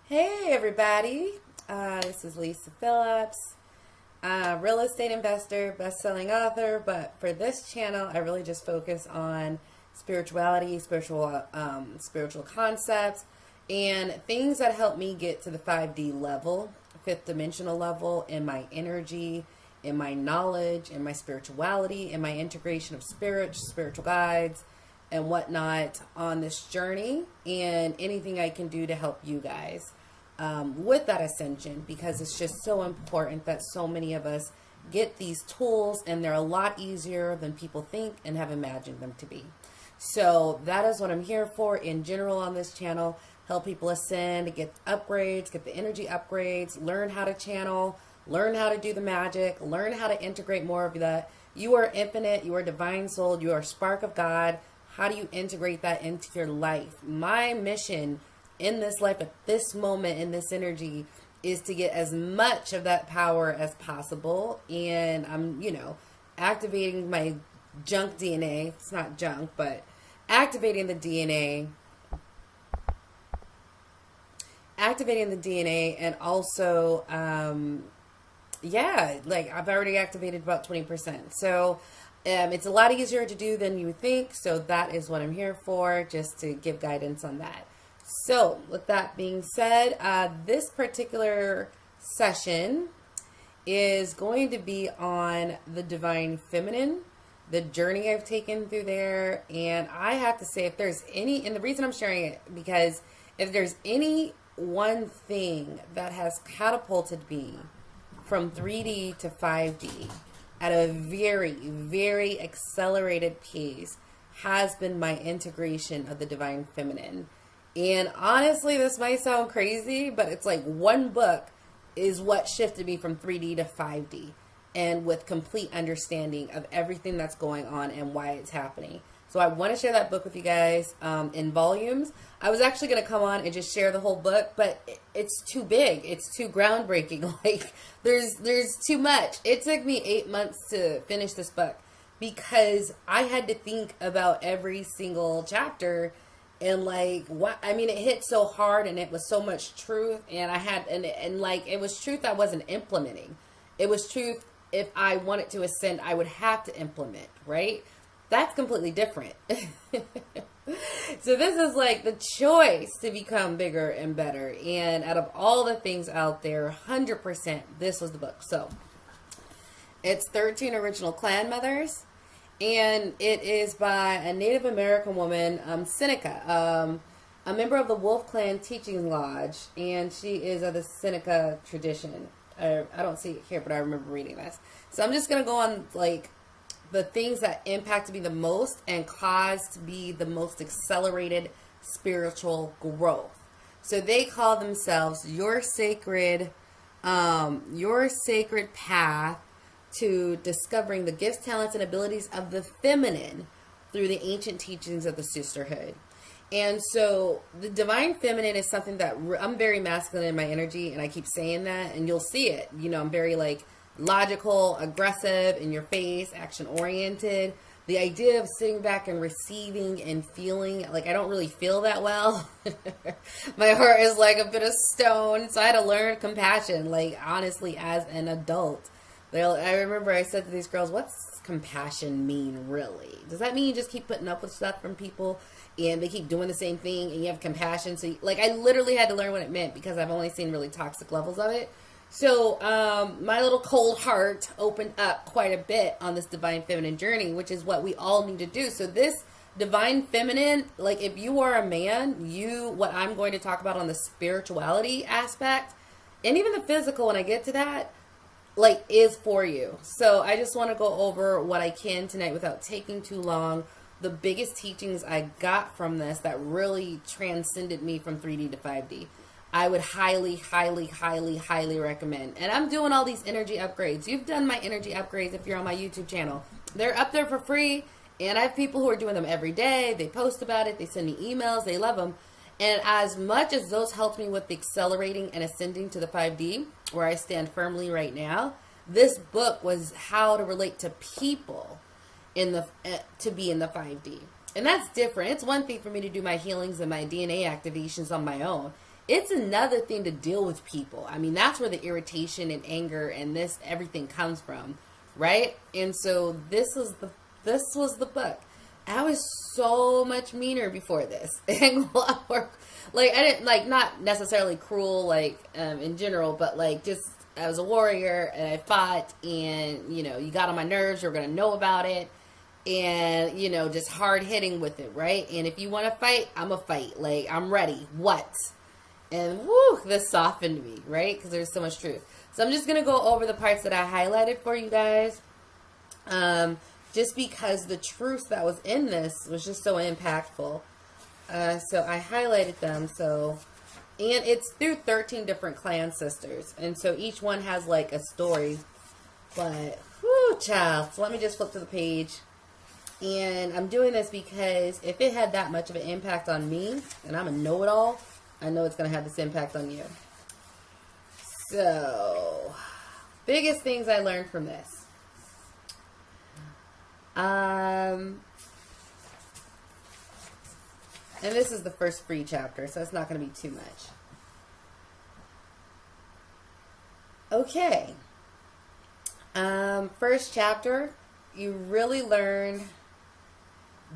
Hey everybody, this is Lisa Phillips, real estate investor, best-selling author, but for this channel I really just focus on spirituality, spiritual concepts, and things that help me get to the 5D level, fifth dimensional level in my energy, in my knowledge, in my spirituality, in my integration of spiritual guides, and whatnot on this journey, and anything I can do to help you guys with that ascension, because it's just so important that so many of us get these tools, and they're a lot easier than people think and have imagined them to be. So that is what I'm here for in general on this channel. Help people ascend, get upgrades, get the energy upgrades, learn how to channel, learn how to do the magic, learn how to integrate more of that. You are infinite, you are divine soul, you are a spark of God. How do you integrate that into your life? My mission in this life at this moment in this energy is to get as much of that power as possible. And I'm, activating my junk DNA. It's not junk, but activating the DNA. And also, I've already activated about 20%. So it's a lot easier to do than you think. So that is what I'm here for, just to give guidance on that. So with that being said, this particular session is going to be on the divine feminine, the journey I've taken through there. And I have to say, if there's any, and the reason I'm sharing it, because if there's any one thing that has catapulted me from 3D to 5D at a very, very accelerated pace, has been my integration of the divine feminine. And honestly, this might sound crazy, but it's like one book is what shifted me from 3D to 5D, and with complete understanding of everything that's going on and why it's happening. So I want to share that book with you guys in volumes. I was actually going to come on and just share the whole book, but it's too big. It's too groundbreaking. Like there's too much. It took me 8 months to finish this book because I had to think about every single chapter. And it hit so hard, and it was so much truth, and it was truth I wasn't implementing. It was truth, if I wanted to ascend, I would have to implement, right? That's completely different. So this is like the choice to become bigger and better. And out of all the things out there, 100%, this was the book. So it's 13 original clan mothers. And it is by a Native American woman, Seneca, a member of the Wolf Clan Teaching Lodge, and she is of the Seneca tradition. I don't see it here, but I remember reading this. So I'm just going to go on, the things that impacted me the most and caused to be the most accelerated spiritual growth. So they call themselves your sacred path to discovering the gifts, talents, and abilities of the feminine through the ancient teachings of the sisterhood. And so the divine feminine is something that I'm very masculine in my energy, and I keep saying that, and you'll see it. I'm very logical, aggressive, in your face, action oriented. The idea of sitting back and receiving and feeling, I don't really feel that well. My heart is like a bit of stone, so I had to learn compassion, honestly, as an adult. I remember I said to these girls, what's compassion mean, really? Does that mean you just keep putting up with stuff from people and they keep doing the same thing and you have compassion? So, I literally had to learn what it meant because I've only seen really toxic levels of it. So, my little cold heart opened up quite a bit on this divine feminine journey, which is what we all need to do. So this divine feminine, if you are a man, what I'm going to talk about on the spirituality aspect, and even the physical when I get to that, is for you. So I just want to go over what I can tonight without taking too long. The biggest teachings I got from this that really transcended me from 3D to 5D. I would highly, highly, highly, highly recommend. And I'm doing all these energy upgrades. You've done my energy upgrades if you're on my YouTube channel. They're up there for free. And I have people who are doing them every day. They post about it. They send me emails. They love them. And as much as those helped me with accelerating and ascending to the 5D, where I stand firmly right now, this book was how to relate to people to be in the 5D. And that's different. It's one thing for me to do my healings and my DNA activations on my own. it's another thing to deal with people. I mean, that's where the irritation and anger and this everything comes from, right? And so this was the book. I was so much meaner before this. And like, I didn't, like, not necessarily cruel, like, in general, but like, just, I was a warrior and I fought, and, you know, you got on my nerves, you're going to know about it. And, you know, just hard hitting with it, right? And if you want to fight, I'm a fight. Like, I'm ready. What? And whoo, this softened me, right? Because there's so much truth. So I'm just going to go over the parts that I highlighted for you guys. Just because the truth that was in this was just so impactful. So I highlighted them. So, and it's through 13 different clan sisters. And so each one has like a story. But, whoo, child. So let me just flip to the page. And I'm doing this because if it had that much of an impact on me, and I'm a know-it-all, I know it's going to have this impact on you. So, biggest things I learned from this. And this is the first free chapter, so it's not going to be too much. Okay. First chapter, you really learn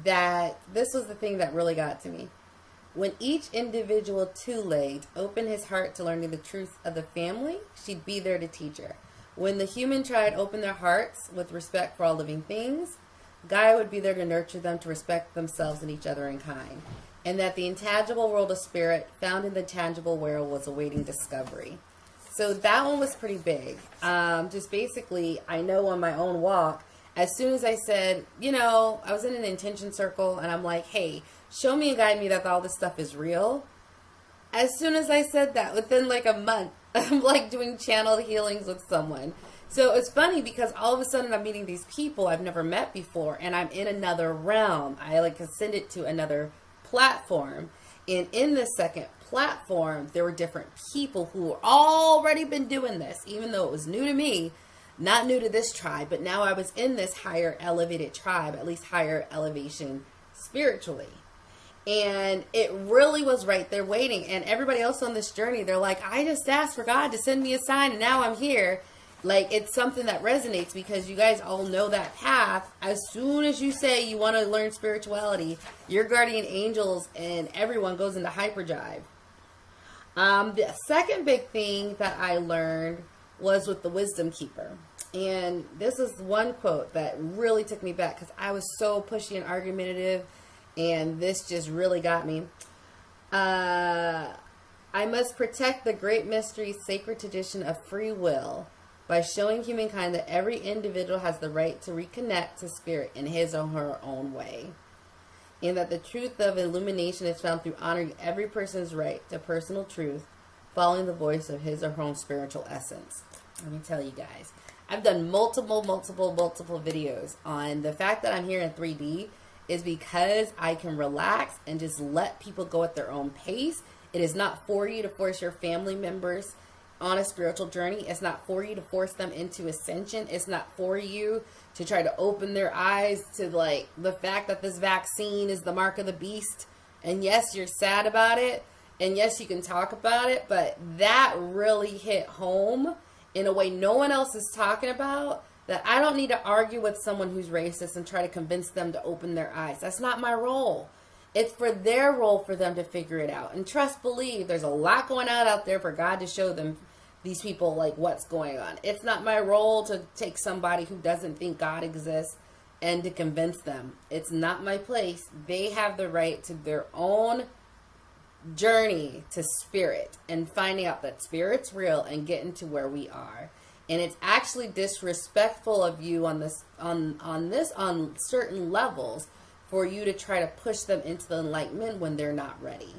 that this was the thing that really got to me. When each individual two-legged opened his heart to learning the truth of the family, she'd be there to teach her. When the human tribe opened their hearts with respect for all living things, Gaia would be there to nurture them to respect themselves and each other in kind. And that the intangible world of spirit found in the tangible world was awaiting discovery. So that one was pretty big. Just basically, I know on my own walk, as soon as I said, you know, I was in an intention circle and I'm like, hey, show me and guide me that all this stuff is real. As soon as I said that, within like a month, I'm like doing channeled healings with someone. So it's funny because all of a sudden I'm meeting these people I've never met before, and I'm in another realm. I like ascended to another platform. And in this second platform, there were different people who were already been doing this, even though it was new to me. Not new to this tribe, but now I was in this higher elevated tribe, at least higher elevation spiritually. And it really was right there waiting. And everybody else on this journey, they're like, I just asked for God to send me a sign and now I'm here. Like, it's something that resonates because you guys all know that path. As soon as you say you want to learn spirituality, your guardian angels and everyone goes into hyperdrive. The second big thing that I learned was with the wisdom keeper. And this is one quote that really took me back because I was so pushy and argumentative, and this just really got me. I must protect the great mystery, sacred tradition of free will by showing humankind that every individual has the right to reconnect to spirit in his or her own way. And that the truth of illumination is found through honoring every person's right to personal truth, following the voice of his or her own spiritual essence. Let me tell you guys, I've done multiple videos on the fact that I'm here in 3D is because I can relax and just let people go at their own pace. It is not for you to force your family members on a spiritual journey. It's not for you to force them into ascension. It's not for you to try to open their eyes to like the fact that this vaccine is the mark of the beast. And yes, you're sad about it. And yes, you can talk about it, but that really hit home in a way no one else is talking about, that I don't need to argue with someone who's racist and try to convince them to open their eyes. That's not my role. It's for their role for them to figure it out. And trust, believe, there's a lot going on out there for God to show them, these people, like what's going on. It's not my role to take somebody who doesn't think God exists and to convince them. It's not my place. They have the right to their own journey to spirit and finding out that spirit's real and getting to where we are. And it's actually disrespectful of you on certain levels for you to try to push them into the enlightenment when they're not ready.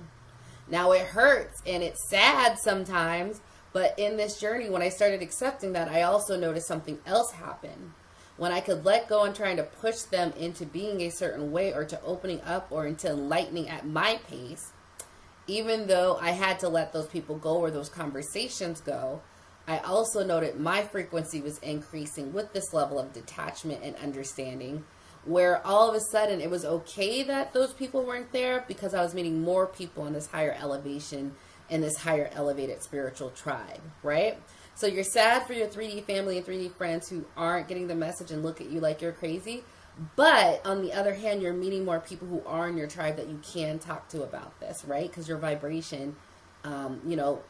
Now it hurts and it's sad sometimes, but in this journey, when I started accepting that, I also noticed something else happen. When I could let go and trying to push them into being a certain way or to opening up or into enlightening at my pace, even though I had to let those people go or those conversations go, I also noted my frequency was increasing with this level of detachment and understanding, where all of a sudden it was okay that those people weren't there because I was meeting more people in this higher elevation in this higher elevated spiritual tribe, right? So you're sad for your 3D family and 3D friends who aren't getting the message and look at you like you're crazy. But on the other hand, you're meeting more people who are in your tribe that you can talk to about this, right? Because your vibration, you know,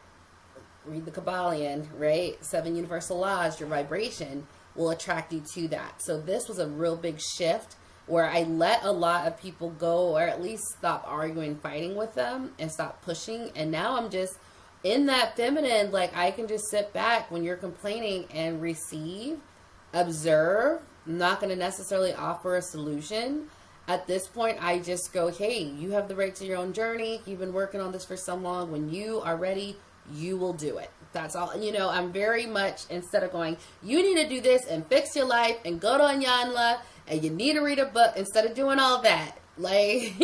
read the Kabbalion, right? 7 universal laws, your vibration will attract you to that. So this was a real big shift where I let a lot of people go, or at least stop arguing, fighting with them, and stop pushing. And now I'm just in that feminine, like I can just sit back when you're complaining and receive, observe. I'm not going to necessarily offer a solution. At this point, I just go, hey, you have the right to your own journey. You've been working on this for so long. When you are ready, you will do it. That's all. You know, I'm very much, instead of going, you need to do this and fix your life and go to Anyanla and you need to read a book, instead of doing all that. Like,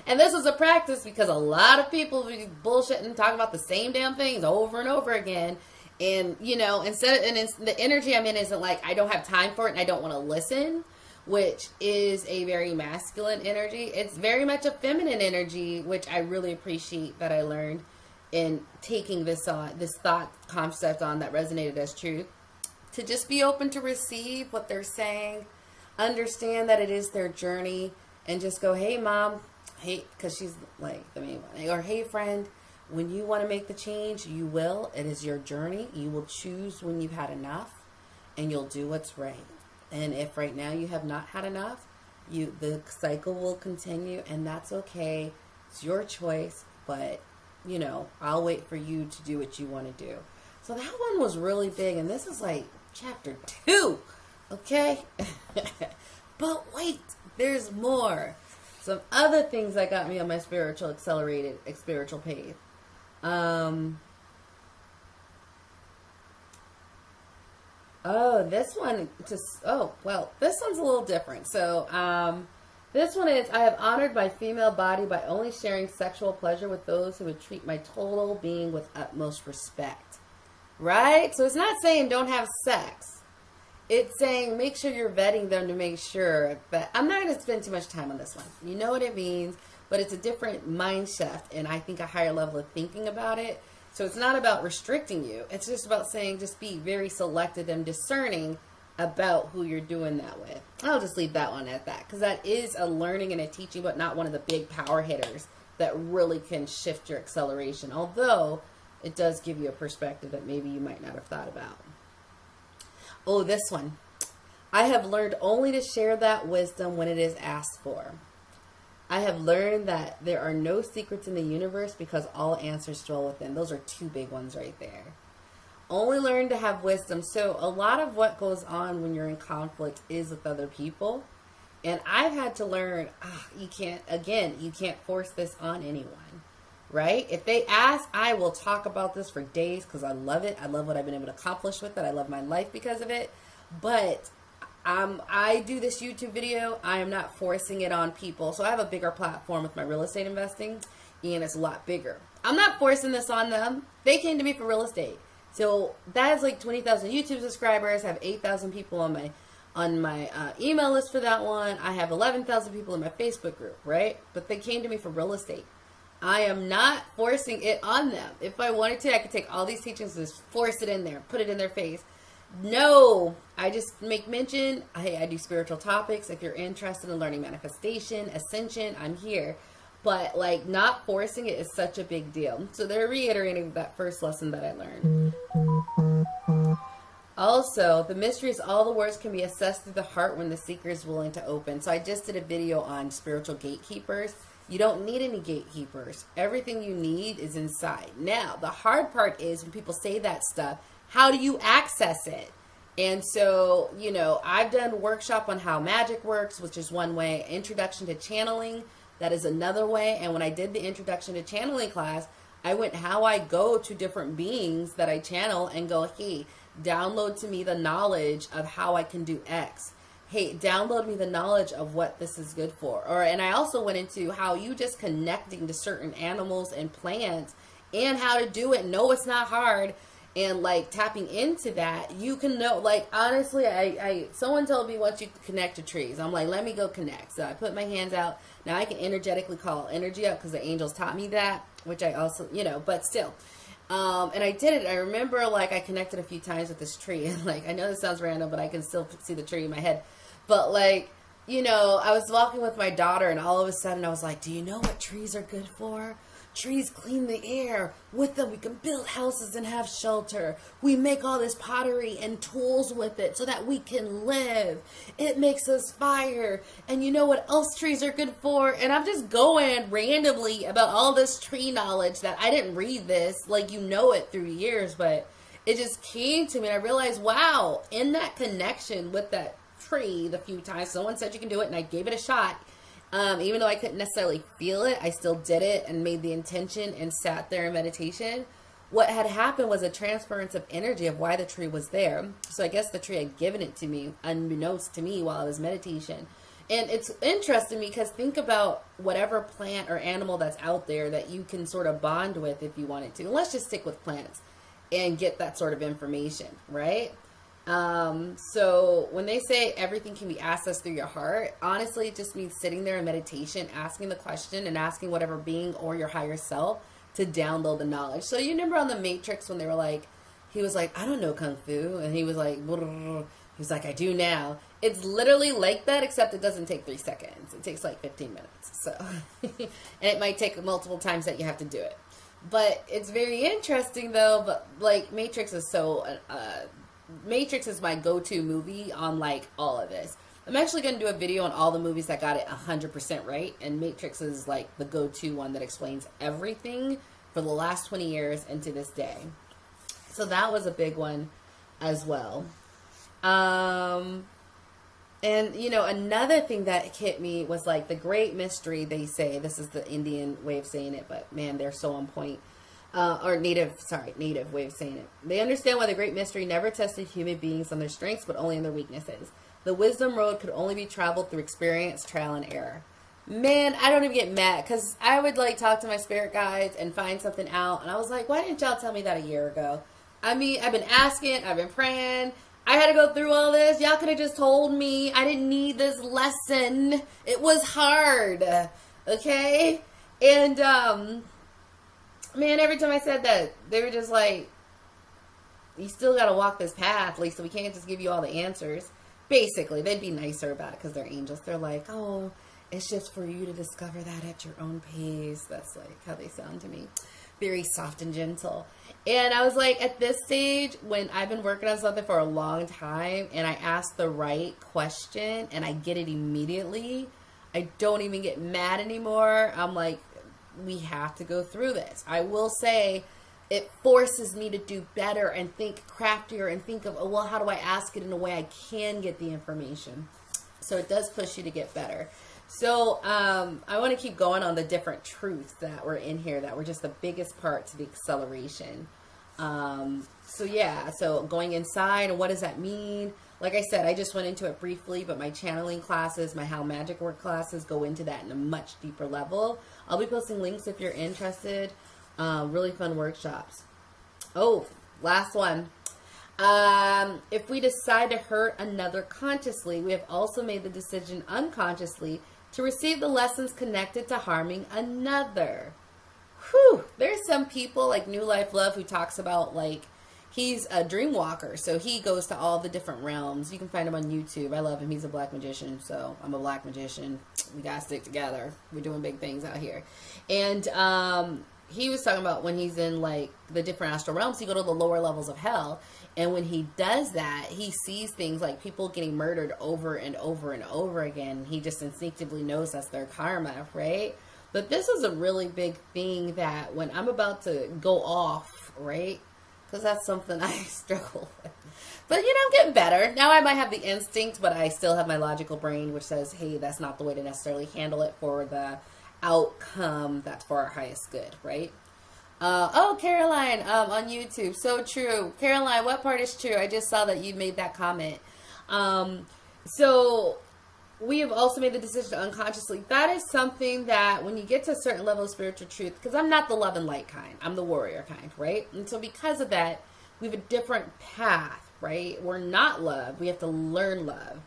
and this is a practice because a lot of people be bullshitting, talking about the same damn things over and over again. And, you know, instead of, and it's, the energy I'm in isn't like, I don't have time for it and I don't want to listen, which is a very masculine energy. It's very much a feminine energy, which I really appreciate that I learned in taking this on, this thought concept on that resonated as truth, to just be open to receive what they're saying, understand that it is their journey, and just go, hey mom, hey, because she's like the main one, or hey friend, when you want to make the change, you will. It is your journey. You will choose when you've had enough, and you'll do what's right. And if right now you have not had enough, the cycle will continue, and that's okay. It's your choice, but you know, I'll wait for you to do what you want to do. So that one was really big, and this is like chapter 2, okay? But wait, there's more. Some other things that got me on my spiritual path. This one's a little different. So, this one is, I have honored my female body by only sharing sexual pleasure with those who would treat my total being with utmost respect. Right? So it's not saying don't have sex. It's saying make sure you're vetting them to make sure that, I'm not going to spend too much time on this one. You know what it means, but it's a different mind shift, and I think a higher level of thinking about it. So it's not about restricting you. It's just about saying just be very selective and discerning about who you're doing that with. I'll just leave that one at that, because that is a learning and a teaching, but not one of the big power hitters that really can shift your acceleration. Although it does give you a perspective that maybe you might not have thought about. Oh, this one. I have learned only to share that wisdom when it is asked for. I have learned that there are no secrets in the universe because all answers dwell within. Those are 2 big ones right there. Only learn to have wisdom. So a lot of what goes on when you're in conflict is with other people. And I've had to learn, you can't force this on anyone, right? If they ask, I will talk about this for days because I love it. I love what I've been able to accomplish with it. I love my life because of it. But I do this YouTube video. I am not forcing it on people. So I have a bigger platform with my real estate investing, and it's a lot bigger. I'm not forcing this on them. They came to me for real estate. So that is like 20,000 YouTube subscribers. I have 8,000 people on my email list for that one. I have 11,000 people in my Facebook group, right? But they came to me for real estate. I am not forcing it on them. If I wanted to, I could take all these teachings and just force it in there, put it in their face. No, I just make mention. Hey, I do spiritual topics. If you're interested in learning manifestation, ascension, I'm here. But like not forcing it is such a big deal. So they're reiterating that first lesson that I learned. Also, the mystery is all the words can be assessed through the heart when the seeker is willing to open. So I just did a video on spiritual gatekeepers. You don't need any gatekeepers. Everything you need is inside. Now, the hard part is when people say that stuff, how do you access it? And so, you know, I've done workshop on how magic works, which is one way. Introduction to channeling, that is another way. And when I did the introduction to channeling class, I went how I go to different beings that I channel and go, hey, download to me the knowledge of how I can do X. Hey, download me the knowledge of what this is good for. And I also went into how you just connecting to certain animals and plants and how to do it. No, it's not hard. And like tapping into that, you can know, like, honestly, someone told me once you connect to trees, I'm like, let me go connect. So I put my hands out. Now I can energetically call energy up because the angels taught me that, which I also, but still. And I did it. I remember like I connected a few times with this tree, and like I know this sounds random, but I can still see the tree in my head. But like, I was walking with my daughter, and all of a sudden I was like, do you know what trees are good for? Trees clean the air. With them, we can build houses and have shelter. We make all this pottery and tools with it so that we can live. It makes us fire. And you know what else trees are good for? And I'm just going randomly about all this tree knowledge that I didn't read this, like it through years, but it just came to me, and I realized, wow, in that connection with that tree, the few times someone said you can do it, and I gave it a shot. Even though I couldn't necessarily feel it, I still did it and made the intention and sat there in meditation. What had happened was a transference of energy of why the tree was there. So I guess the tree had given it to me, unbeknownst to me, while I was meditation. And it's interesting because think about whatever plant or animal that's out there that you can sort of bond with if you wanted to. And let's just stick with plants and get that sort of information, right? So when they say everything can be accessed through your heart, honestly, it just means sitting there in meditation, asking the question and asking whatever being or your higher self to download the knowledge. So you remember on the Matrix when they were like, he was like, I don't know Kung Fu. And he was like, I do now. It's literally like that, except it doesn't take 3 seconds. It takes like 15 minutes. So, and it might take multiple times that you have to do it, but it's very interesting though. But like Matrix is Matrix is my go-to movie on like all of this. I'm actually going to do a video on all the movies that got it 100% right, and Matrix is like the go-to one that explains everything for the last 20 years and to this day. So that was a big one as well. And another thing that hit me was like the great mystery, they say. This is the Indian way of saying it, but man, they're so on point. Native way of saying it. They understand why the great mystery never tested human beings on their strengths, but only on their weaknesses. The wisdom road could only be traveled through experience, trial, and error. Man, I don't even get mad, because I would like talk to my spirit guides and find something out, and I was like, why didn't y'all tell me that a year ago? I mean, I've been asking, I've been praying, I had to go through all this. Y'all could have just told me. I didn't need this lesson. It was hard. Okay? And, man, every time I said that, they were just like, you still got to walk this path, Lisa. We can't just give you all the answers. Basically, they'd be nicer about it because they're angels. They're like, oh, it's just for you to discover that at your own pace. That's like how they sound to me. Very soft and gentle. And I was like, at this stage, when I've been working on something for a long time and I ask the right question and I get it immediately, I don't even get mad anymore. I'm like, we have to go through this. I will say it forces me to do better and think craftier and think of, oh, well, how do I ask it in a way I can get the information? So it does push you to get better. So I want to keep going on the different truths that were in here that were just the biggest part to the acceleration. So going inside, and what does that mean? Like I said, I just went into it briefly, but my channeling classes, my How Magic Work classes go into that in a much deeper level. I'll be posting links if you're interested. Really fun workshops. Oh, last one. If we decide to hurt another consciously, we have also made the decision unconsciously to receive the lessons connected to harming another. Whew. There's some people like New Life Love who talks about like, he's a dream walker. So he goes to all the different realms. You can find him on YouTube. I love him. He's a black magician. So I'm a black magician. We got to stick together. We're doing big things out here. And, he was talking about when he's in like the different astral realms, he go to the lower levels of hell. And when he does that, he sees things like people getting murdered over and over and over again. He just instinctively knows that's their karma, right? But this is a really big thing that when I'm about to go off, right? Because that's something I struggle with. But, I'm getting better. Now I might have the instinct, but I still have my logical brain, which says, hey, that's not the way to necessarily handle it for the outcome that's for our highest good, right? Caroline, on YouTube. So true. Caroline, what part is true? I just saw that you made that comment. So we have also made the decision to unconsciously. That is something that when you get to a certain level of spiritual truth, because I'm not the love and light kind, I'm the warrior kind, right? And so because of that, we have a different path, right? We're not love. We have to learn love.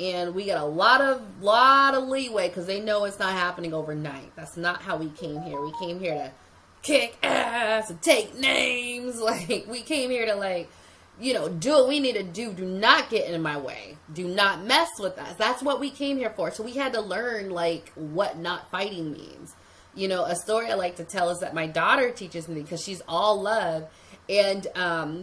And we get a lot of leeway because they know it's not happening overnight. That's not how we came here. We came here to kick ass and take names. Like, we came here to, like, you know, do what we need to do. Do not get in my way. Do not mess with us. That's what we came here for. So we had to learn, like, what not fighting means. You know, a story I like to tell is that my daughter teaches me because she's all love. And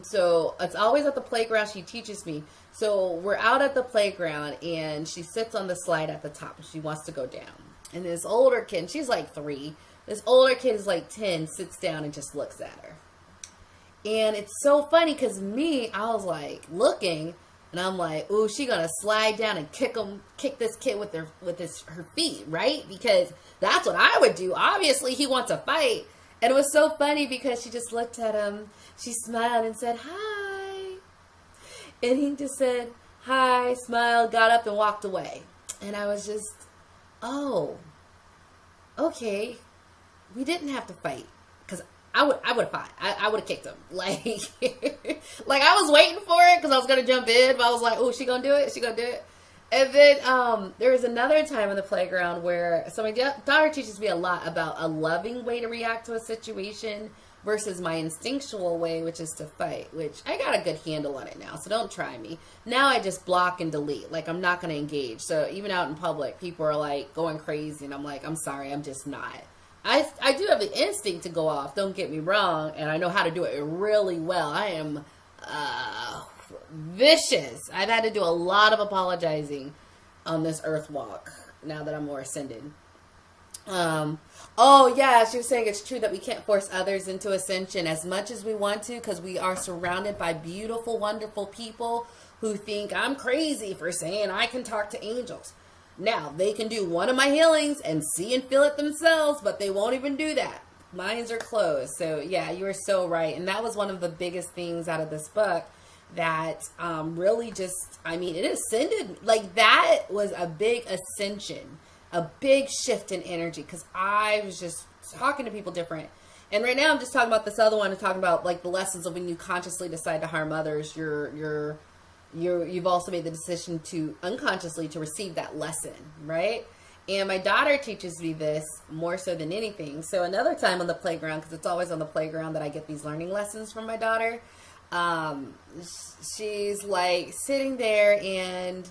so it's always at the playground she teaches me. So we're out at the playground and she sits on the slide at the top and she wants to go down. And this older kid, she's like 3. This older kid is like 10, sits down and just looks at her. And it's so funny because I was like looking and I'm like, ooh, she gonna slide down and kick this kid with her feet, right? Because that's what I would do. Obviously he wants to fight. And it was so funny because she just looked at him. She smiled and said, hi. And he just said, hi, smiled, got up and walked away. And I was just, oh, okay. We didn't have to fight. Because I would have fought. I would have kicked him. Like, like I was waiting for it because I was going to jump in. But I was like, oh, she going to do it? She going to do it? And then there was another time on the playground where, so my daughter teaches me a lot about a loving way to react to a situation versus my instinctual way, which is to fight, which I got a good handle on it now. So don't try me. Now I just block and delete. Like, I'm not going to engage. So even out in public, people are like going crazy and I'm like, I'm sorry, I'm just not. I do have the instinct to go off, don't get me wrong, and I know how to do it really well. I am vicious. I've had to do a lot of apologizing on this earth walk now that I'm more ascended. Oh yeah, she was saying it's true that we can't force others into ascension as much as we want to because we are surrounded by beautiful, wonderful people who think I'm crazy for saying I can talk to angels. Now, they can do one of my healings and see and feel it themselves, but they won't even do that. Minds are closed. So, yeah, you are so right. And that was one of the biggest things out of this book that really just, I mean, it ascended. Like, that was a big ascension, a big shift in energy because I was just talking to people different. And right now I'm just talking about this other one and talking about, like, the lessons of when you consciously decide to harm others, you've also made the decision to unconsciously to receive that lesson, right? And my daughter teaches me this more so than anything. So another time on the playground, because it's always on the playground that I get these learning lessons from my daughter, she's like sitting there and,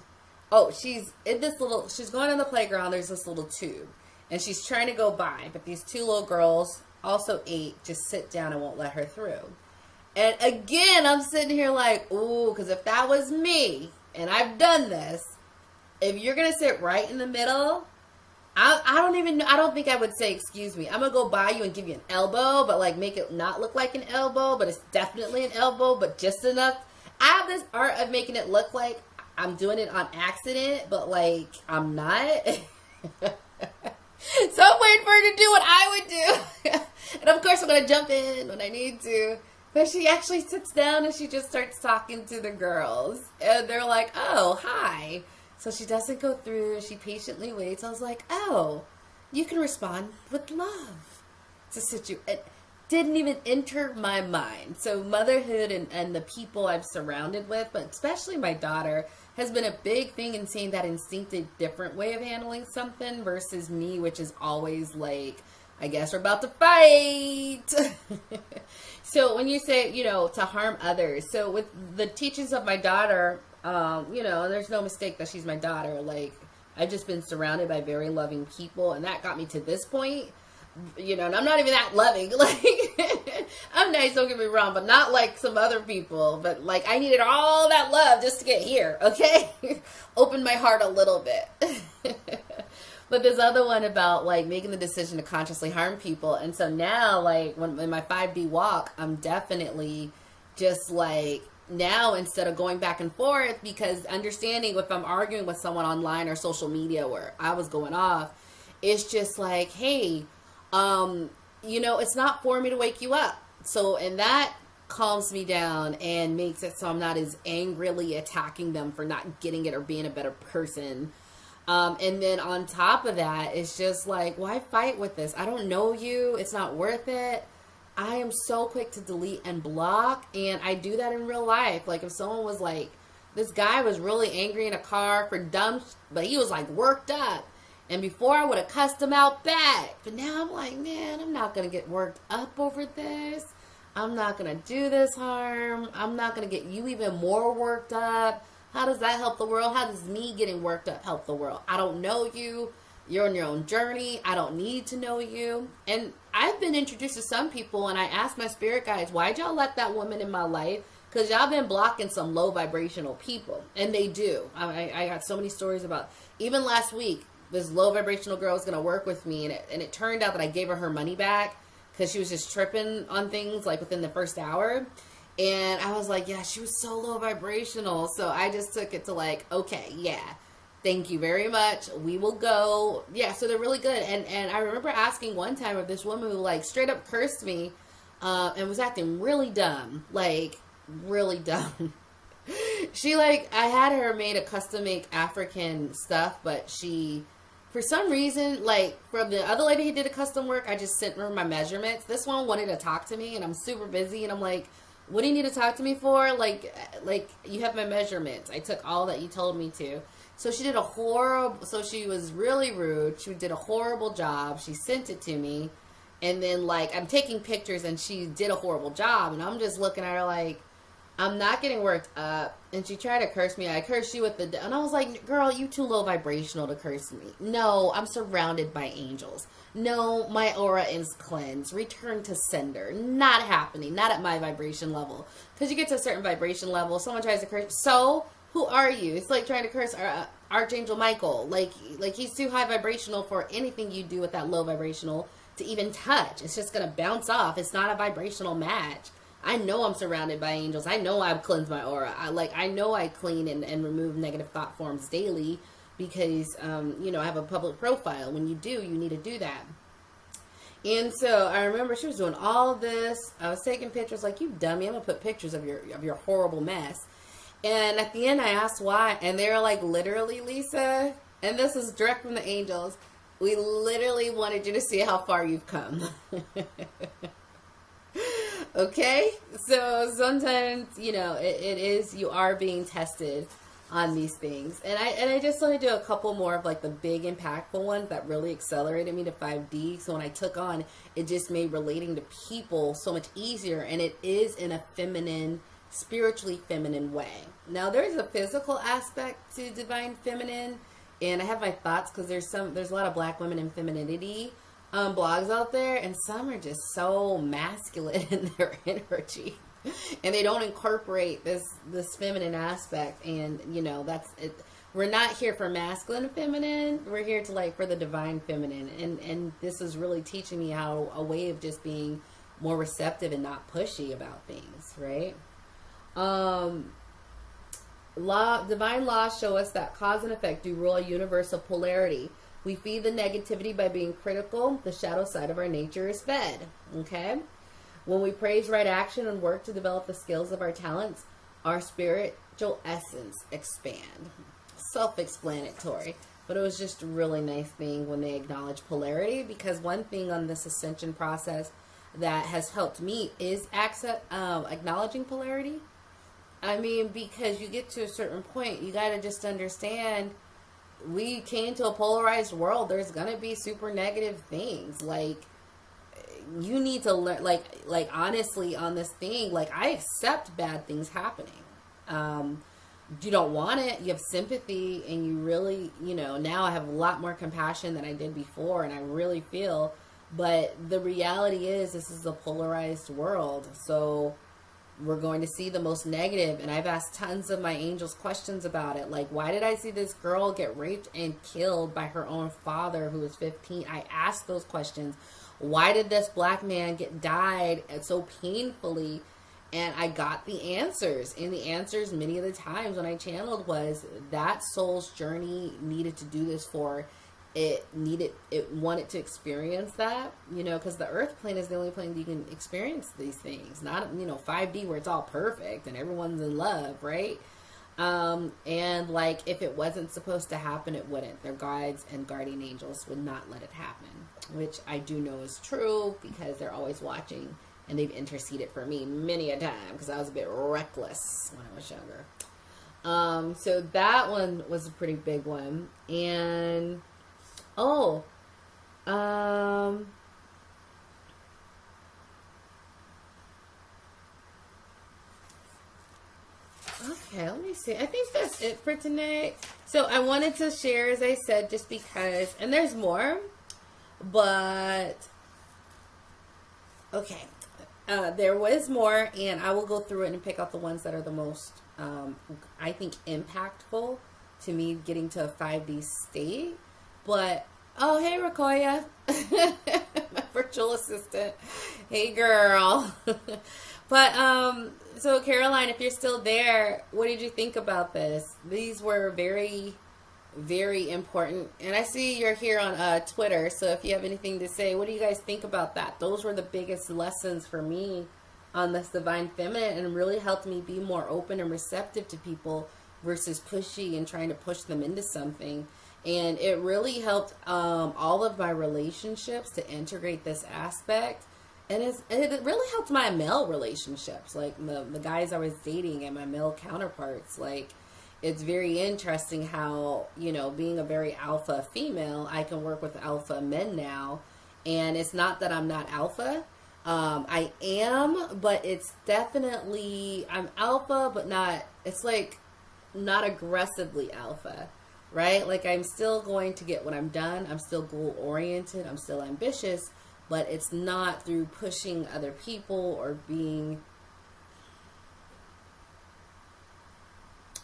she's in this she's going on the playground, there's this little tube, and she's trying to go by, but these 2 little girls, also 8, just sit down and won't let her through. And again, I'm sitting here like, ooh, because if that was me, and I've done this, if you're going to sit right in the middle, I don't think I would say, excuse me. I'm going to go by you and give you an elbow, but like make it not look like an elbow, but it's definitely an elbow, but just enough. I have this art of making it look like I'm doing it on accident, but like I'm not. So I'm waiting for her to do what I would do. And of course I'm going to jump in when I need to. But she actually sits down and she just starts talking to the girls. And they're like, oh, hi. So she doesn't go through. She patiently waits. I was like, oh, you can respond with love. It didn't even enter my mind. So motherhood and the people I'm surrounded with, but especially my daughter, has been a big thing in seeing that instinctive different way of handling something versus me, which is always like, I guess we're about to fight. So when you say, to harm others, so with the teachings of my daughter, there's no mistake that she's my daughter. Like, I've just been surrounded by very loving people, and that got me to this point, and I'm not even that loving. Like, I'm nice, don't get me wrong, but not like some other people. But like, I needed all that love just to get here, okay? Open my heart a little bit. But this other one about like making the decision to consciously harm people. And so now, like in my 5D walk, I'm definitely just like, now instead of going back and forth, because understanding if I'm arguing with someone online or social media where I was going off, it's just like, hey, it's not for me to wake you up. So, and that calms me down and makes it so I'm not as angrily attacking them for not getting it or being a better person. And then on top of that, it's just like, why fight with this? I don't know you. It's not worth it. I am so quick to delete and block. And I do that in real life. Like if someone was like this guy was really angry in a car for dumb, but he was like worked up. And before I would have cussed him out back. But now I'm like, man, I'm not going to get worked up over this. I'm not going to do this harm. I'm not going to get you even more worked up. How does that help the world? How does me getting worked up help the world? I don't know you. You're on your own journey. I don't need to know you. And I've been introduced to some people, and I asked my spirit guides, why'd y'all let that woman in my life? Because y'all been blocking some low vibrational people. And they do. I got so many stories about, even last week, this low vibrational girl was going to work with me, and it turned out that I gave her money back because she was just tripping on things like within the first hour. And I was like, yeah, she was so low vibrational. So I just took it to like, okay, yeah, thank you very much. We will go. Yeah, so they're really good. And I remember asking one time of this woman who like straight up cursed me and was acting really dumb, like really dumb. She like, I had her made a custom make African stuff, but she, for some reason, like, from the other lady who did a custom work, I just sent her my measurements. This one wanted to talk to me, and I'm super busy, and I'm like, what do you need to talk to me for? Like, you have my measurements. I took all that you told me to. So she did so she was really rude. She did a horrible job. She sent it to me, and then, like, I'm taking pictures, and she did a horrible job, and I'm just looking at her like, I'm not getting worked up. And she tried to curse me. I cursed you with and I was like, girl, you too low vibrational to curse me. No, I'm surrounded by angels. No, my aura is cleansed. Return to sender. Not happening. Not at my vibration level. Because you get to a certain vibration level, someone tries to curse. So, who are you? It's like trying to curse Archangel Michael. Like he's too high vibrational for anything you do with that low vibrational to even touch. It's just going to bounce off. It's not a vibrational match. I know I'm surrounded by angels. I know I've cleansed my aura. I know I clean and remove negative thought forms daily because, I have a public profile. When you do, you need to do that. And so I remember she was doing all of this. I was taking pictures like, you dummy, I'm going to put pictures of your horrible mess. And at the end, I asked why. And they were like, literally, Lisa, and this is direct from the angels, we literally wanted you to see how far you've come. Okay, so sometimes, it is, you are being tested on these things. And I just want to do a couple more of like the big impactful ones that really accelerated me to 5D. So when I took on, it just made relating to people so much easier. And it is in a feminine, spiritually feminine way. Now there's a physical aspect to divine feminine. And I have my thoughts because there's a lot of black women in femininity blogs out there, and some are just so masculine in their energy, and they don't incorporate this feminine aspect. And that's it. We're not here for masculine and feminine. We're here to for the divine feminine, and this is really teaching me how a way of just being more receptive and not pushy about things, right? Divine laws show us that cause and effect do rule a universal polarity. We feed the negativity by being critical. The shadow side of our nature is fed. Okay? When we praise right action and work to develop the skills of our talents, our spiritual essence expand. Self-explanatory. But it was just a really nice thing when they acknowledge polarity, because one thing on this ascension process that has helped me is acknowledging polarity. I mean, because you get to a certain point, you got to just understand we came to a polarized world. There's going to be super negative things. You need to learn, honestly, on this thing, I accept bad things happening. You don't want it. You have sympathy, and you really, now I have a lot more compassion than I did before, and I really feel, but the reality is this is a polarized world. So we're going to see the most negative, and I've asked tons of my angels questions about it. Why did I see this girl get raped and killed by her own father who was 15? I asked those questions. Why did this black man died so painfully? And I got the answers. And the answers many of the times when I channeled was that soul's journey needed to do this for it wanted to experience that, because the earth plane is the only plane you can experience these things. Not, 5D where it's all perfect and everyone's in love, right? And if it wasn't supposed to happen, it wouldn't. Their guides and guardian angels would not let it happen, which I do know is true because they're always watching, and they've interceded for me many a time because I was a bit reckless when I was younger. So that one was a pretty big one. And, oh, um, okay, let me see. I think that's it for tonight. So I wanted to share, as I said, just because, and there's more, but okay. There was more, and I will go through it and pick out the ones that are the most, I think, impactful to me getting to a 5D state. But, oh, hey, Rakoya, my virtual assistant. Hey, girl. But, so Caroline, if you're still there, what did you think about this? These were very, very important. And I see you're here on Twitter, so if you have anything to say, what do you guys think about that? Those were the biggest lessons for me on this divine feminine, and really helped me be more open and receptive to people versus pushy and trying to push them into something. And it really helped all of my relationships to integrate this aspect. And it really helped my male relationships, like the guys I was dating and my male counterparts. Like, it's very interesting how, you know, being a very alpha female, I can work with alpha men now. And it's not that I'm not alpha. I am, but it's definitely, I'm alpha, but not, it's like not aggressively alpha, right? Like, I'm still going to get what I'm done. I'm still goal oriented. I'm still ambitious, but it's not through pushing other people or being,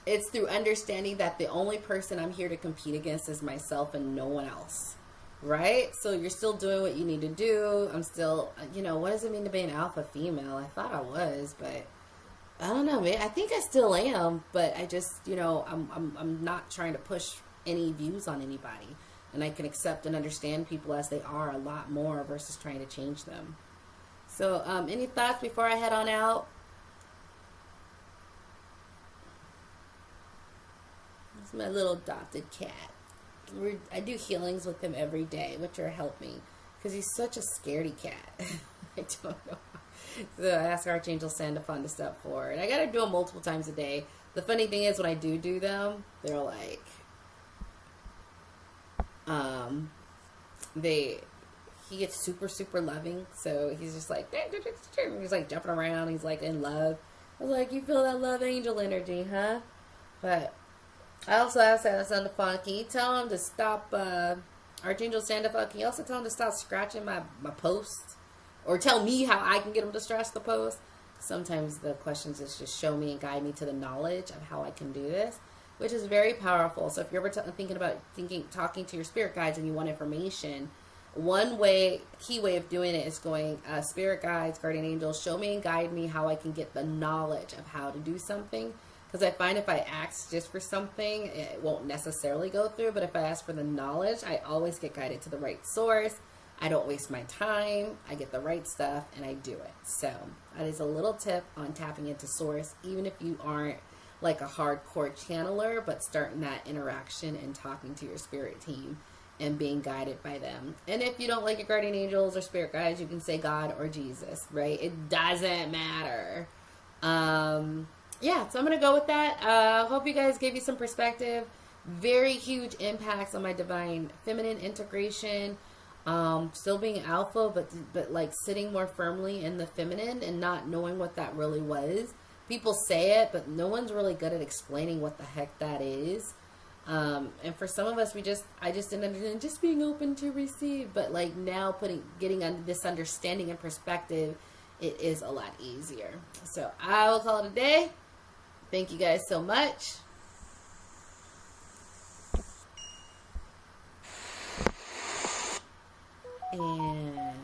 it's through understanding that the only person I'm here to compete against is myself and no one else, right? So you're still doing what you need to do. I'm still, you know, what does it mean to be an alpha female? I thought I was, but I don't know, man. I think I still am, but I just, you know, I'm not trying to push any views on anybody. And I can accept and understand people as they are a lot more versus trying to change them. So, any thoughts before I head on out? This is my little adopted cat. I do healings with him every day, which are help me, because he's such a scaredy cat. I don't know. So I ask Archangel Sandalphon to step forward. I got to do them multiple times a day. The funny thing is, when I do them, they're like, he gets super, super loving. So he's just like, he's like jumping around. He's like in love. I was like, you feel that love angel energy, huh? But I also asked Sandalphon, can you tell him to stop, Archangel Sandalphon, can you also tell him to stop scratching my posts? Or tell me how I can get him to scratch the post? Sometimes the questions is just show me and guide me to the knowledge of how I can do this, which is very powerful. So if you're ever talking to your spirit guides and you want information, one key way of doing it is going, spirit guides, guardian angels, show me and guide me how I can get the knowledge of how to do something. Because I find if I ask just for something, it won't necessarily go through. But if I ask for the knowledge, I always get guided to the right source. I don't waste my time. I get the right stuff and I do it. So that is a little tip on tapping into source, even if you aren't like a hardcore channeler, but starting that interaction and talking to your spirit team and being guided by them. And if you don't like your guardian angels or spirit guides, you can say God or Jesus, right? It doesn't matter. Yeah, so I'm going to go with that. Hope you guys gave you some perspective. Very huge impacts on my divine feminine integration. Still being alpha, but like sitting more firmly in the feminine and not knowing what that really was. People say it, but no one's really good at explaining what the heck that is. And for some of us, I just didn't understand, just being open to receive. But like now getting this understanding and perspective, it is a lot easier. So I will call it a day. Thank you guys so much. And